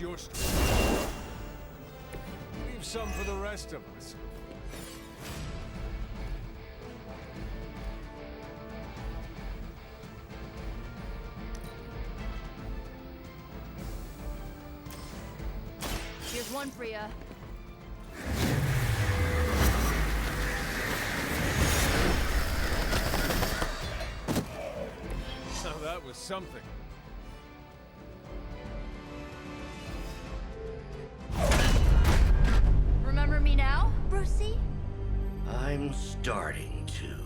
your strength. Leave some for the rest of us. Here's one for ya. Now that was something. Remember me now, Brucey? I'm starting to,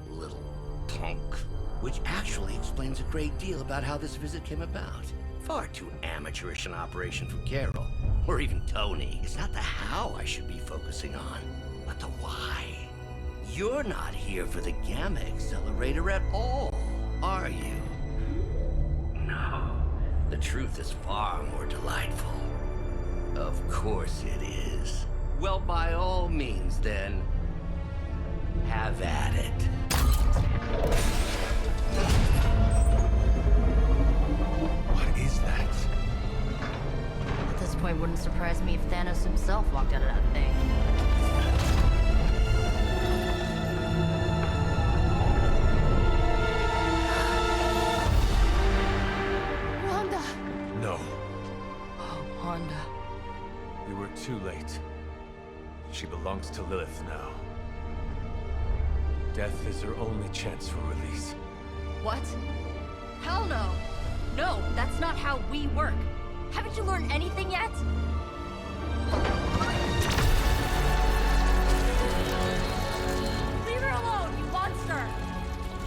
little punk. Which actually explains a great deal about how this visit came about. Far too amateurish an operation for Carol, or even Tony. It's not the how I should be focusing on, but the why. You're not here for the Gamma Accelerator at all, are you? No. The truth is far more delightful. Of course it is. Well, by all means, then, have at it. What is that? At this point, wouldn't surprise me if Thanos himself walked out of that thing. Wanda! No. Oh, Wanda. We were too late. She belongs to Lilith now. Death is her only chance for release. What? Hell no! No, that's not how we work. Haven't you learned anything yet? Leave her alone, you monster!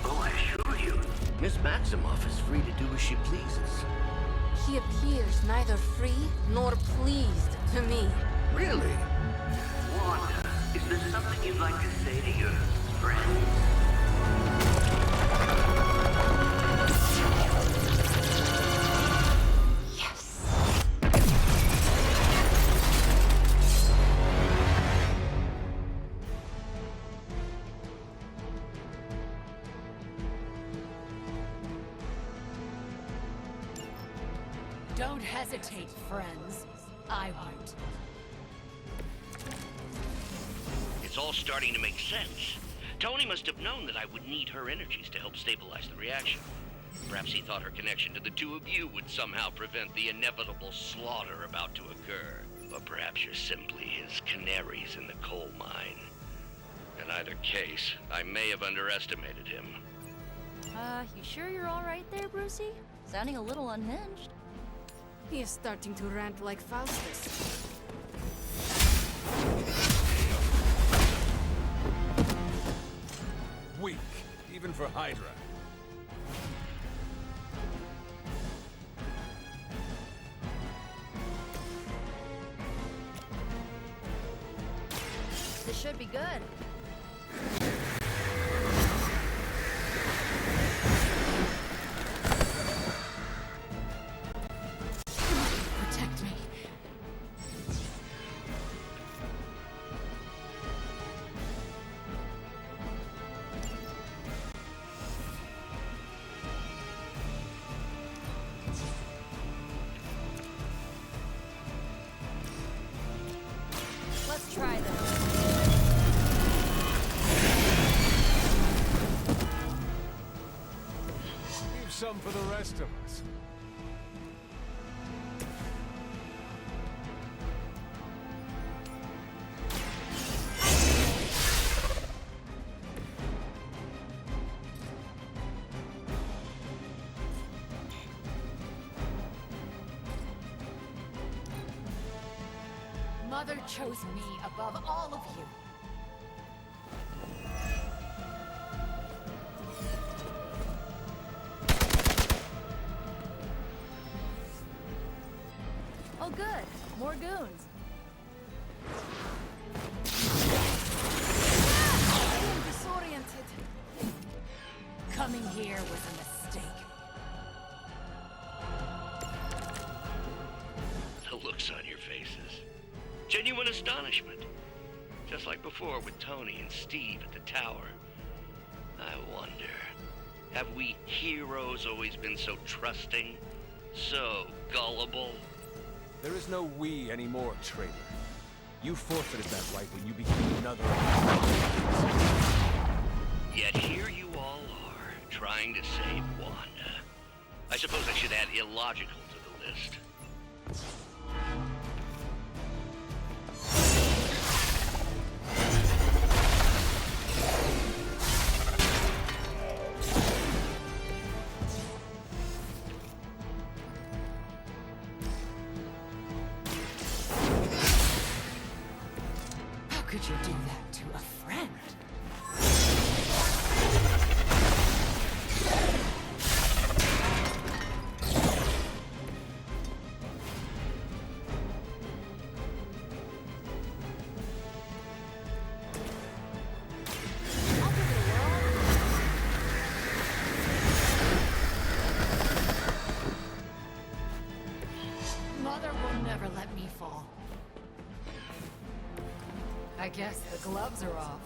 Oh, I assure you, Miss Maximoff is free to do as she pleases. He appears neither free nor pleased to me. Really? Wanda, is there something you'd like to say to your friends? Yes. Don't hesitate, friends. I won't. It's all starting to make sense. Tony must have known that I would need her energies to help stabilize the reaction. Perhaps he thought her connection to the two of you would somehow prevent the inevitable slaughter about to occur. Or perhaps you're simply his canaries in the coal mine. In either case, I may have underestimated him. You sure you're all right there, Brucey? Sounding a little unhinged. He is starting to rant like Faustus. Weak, even for Hydra. This should be good. Protect me. Let's try this. Leave some for the rest of us. Mother chose me above all of you. Oh good, more goons. I am disoriented. Coming here was a mistake. The looks on your faces. Genuine astonishment. Just like before with Tony and Steve at the tower. I wonder, have we heroes always been so trusting? So gullible? There is no we anymore, traitor. You forfeited that right when you became another. Yet here you all are, trying to save Wanda. I suppose I should add illogical to the list. How could you do that to a friend? Mother will never let me fall. I guess the gloves are off.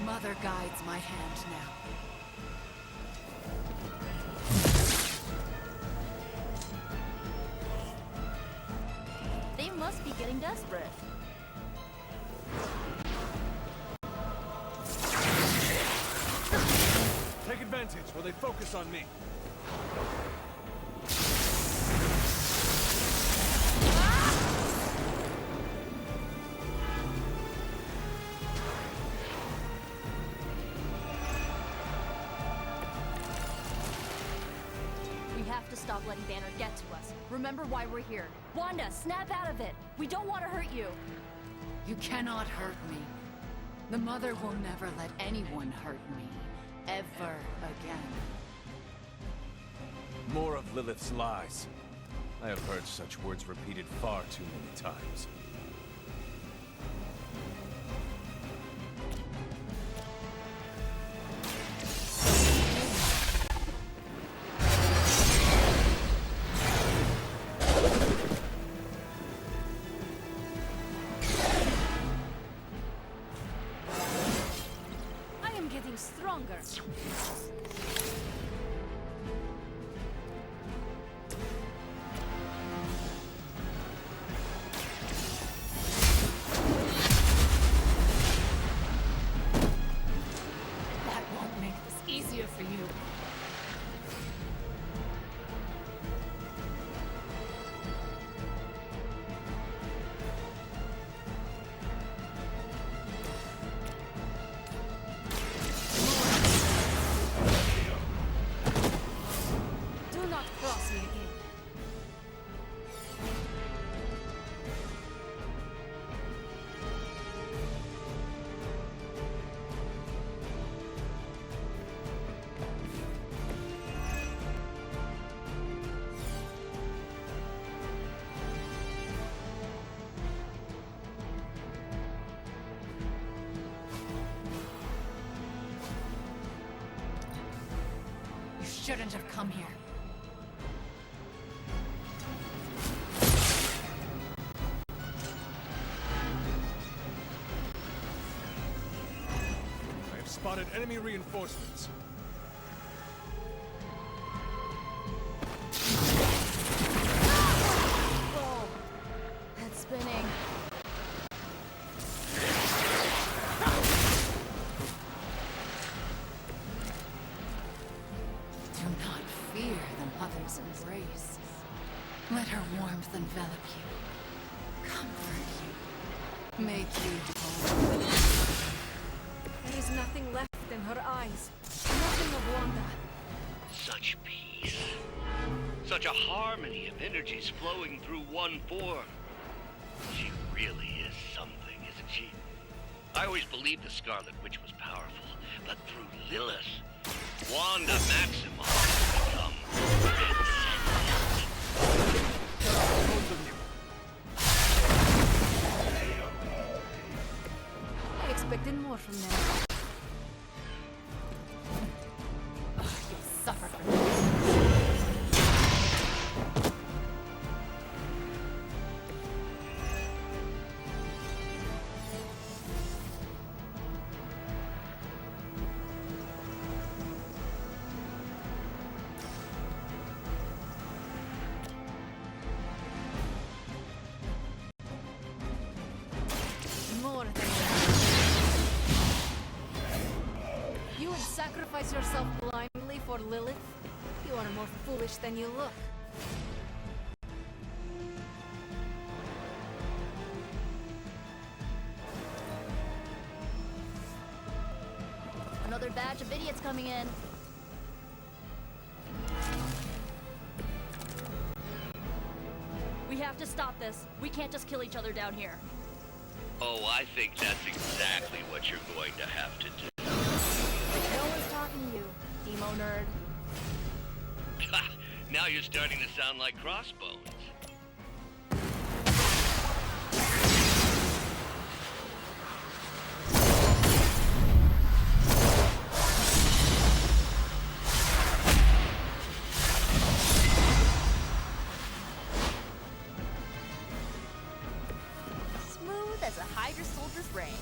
Mother guides my hand now. They must be getting desperate. Take advantage while they focus on me. We have to stop letting Banner get to us. Remember why we're here. Wanda, snap out of it. We don't want to hurt you. You cannot hurt me. The Mother will never let anyone hurt me. Ever again. More of Lilith's lies. I have heard such words repeated far too many times. I am getting stronger. That won't make this easier for you. Do not cross me again. You shouldn't have come here. I have spotted enemy reinforcements. Whoa. That's spinning. Do not fear the Mother's embrace. Let her warmth envelop you, comfort you, make you whole. There is nothing left in her eyes. Nothing of Wanda. Such peace. Such a harmony of energies flowing through one form. She really is something, isn't she? I always believed the Scarlet Witch was powerful, but through Lilith, Wanda Maximoff has become Both of you. I expected more from them. You'll suffer for this. would sacrifice yourself blindly for Lilith? You are more foolish than you look. Another batch of idiots coming in. We have to stop this. We can't just kill each other down here. Oh, I think that's exactly what you're going to have to do. No one's talking to you, emo nerd. Now you're starting to sound like Crossbones. Smooth as a Hydra soldier's brain.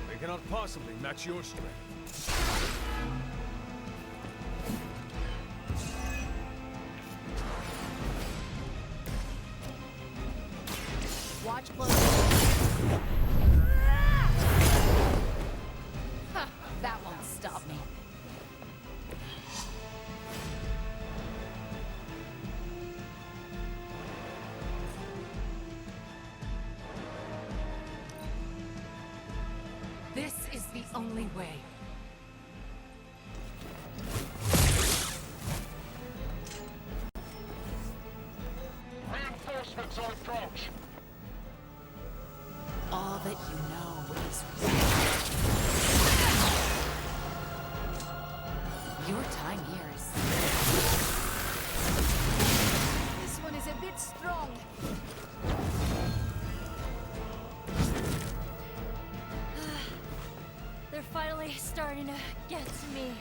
They cannot possibly match your strength. Watch closely. Ha! That won't stop me. This is the only way. Reinforcements on approach. All that you know is your time here is. This one is a bit strong. They're finally starting to get to me.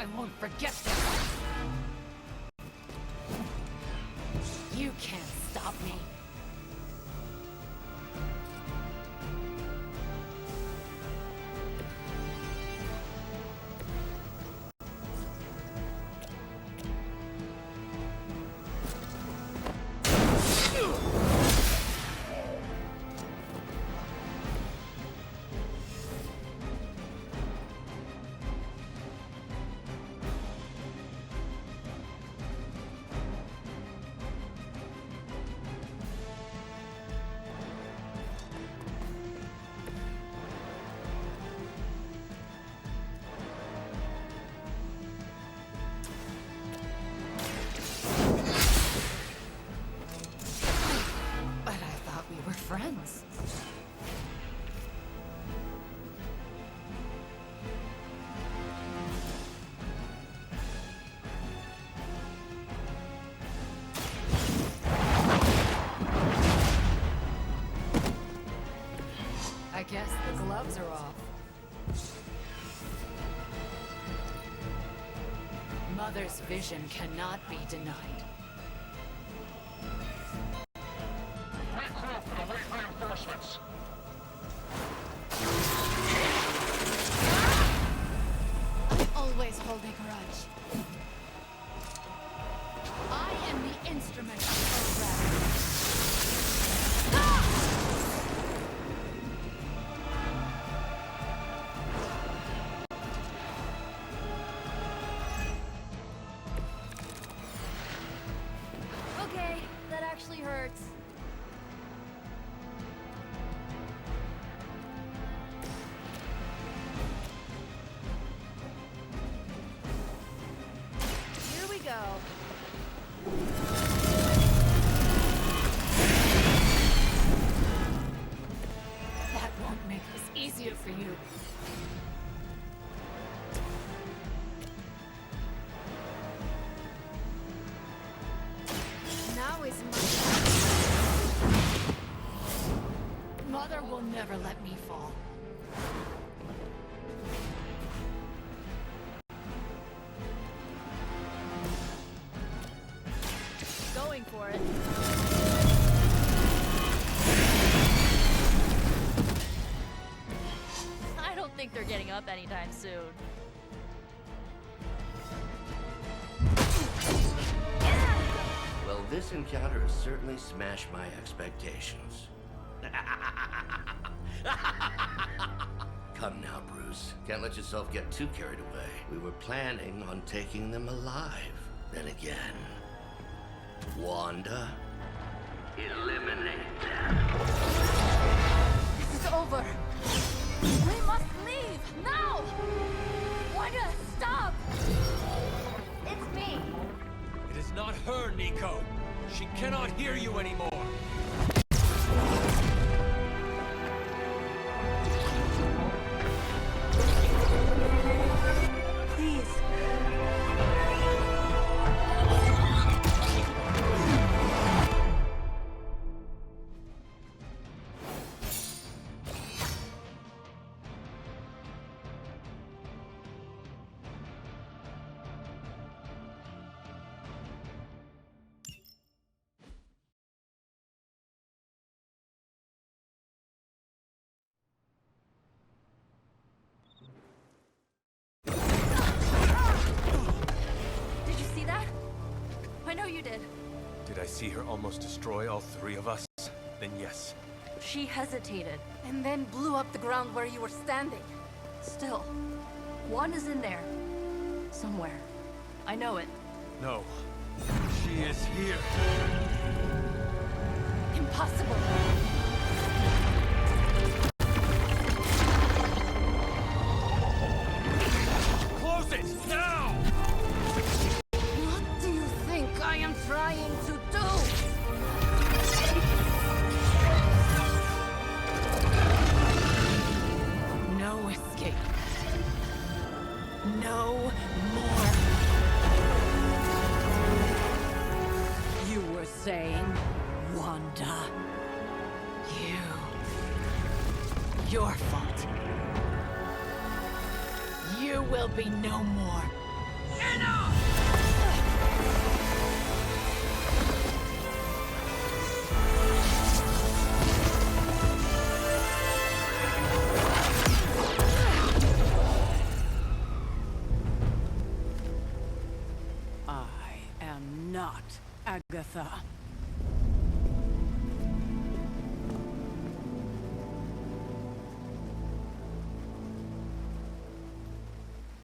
I won't forget this. You can't stop me. Friends. I guess the gloves are off. Mother's vision cannot be denied. Reinforcements. I always hold a grudge. I am the instrument of awry. Okay, that actually hurts. Here we go. That won't make this easier for you. Now is my Mother will never let me fall. think they're getting up anytime soon. Well, this encounter has certainly smashed my expectations. Come now, Bruce. Can't let yourself get too carried away. We were planning on taking them alive. Then again, Wanda, eliminate them. This is over. We must leave now. Wanda, stop! It's me. It is not her, Nico. She cannot hear you anymore. Please. Did you see that? I know you did. Did I see her almost destroy all three of us? Then yes. She hesitated. And then blew up the ground where you were standing. Still, Wanda's in there. Somewhere. I know it. No. She is here. Impossible. Close it! Now! What do you think I am trying to do? No escape. No more. You were saying, Wanda. Your fault. You will be no more. Enough! I am not Agatha.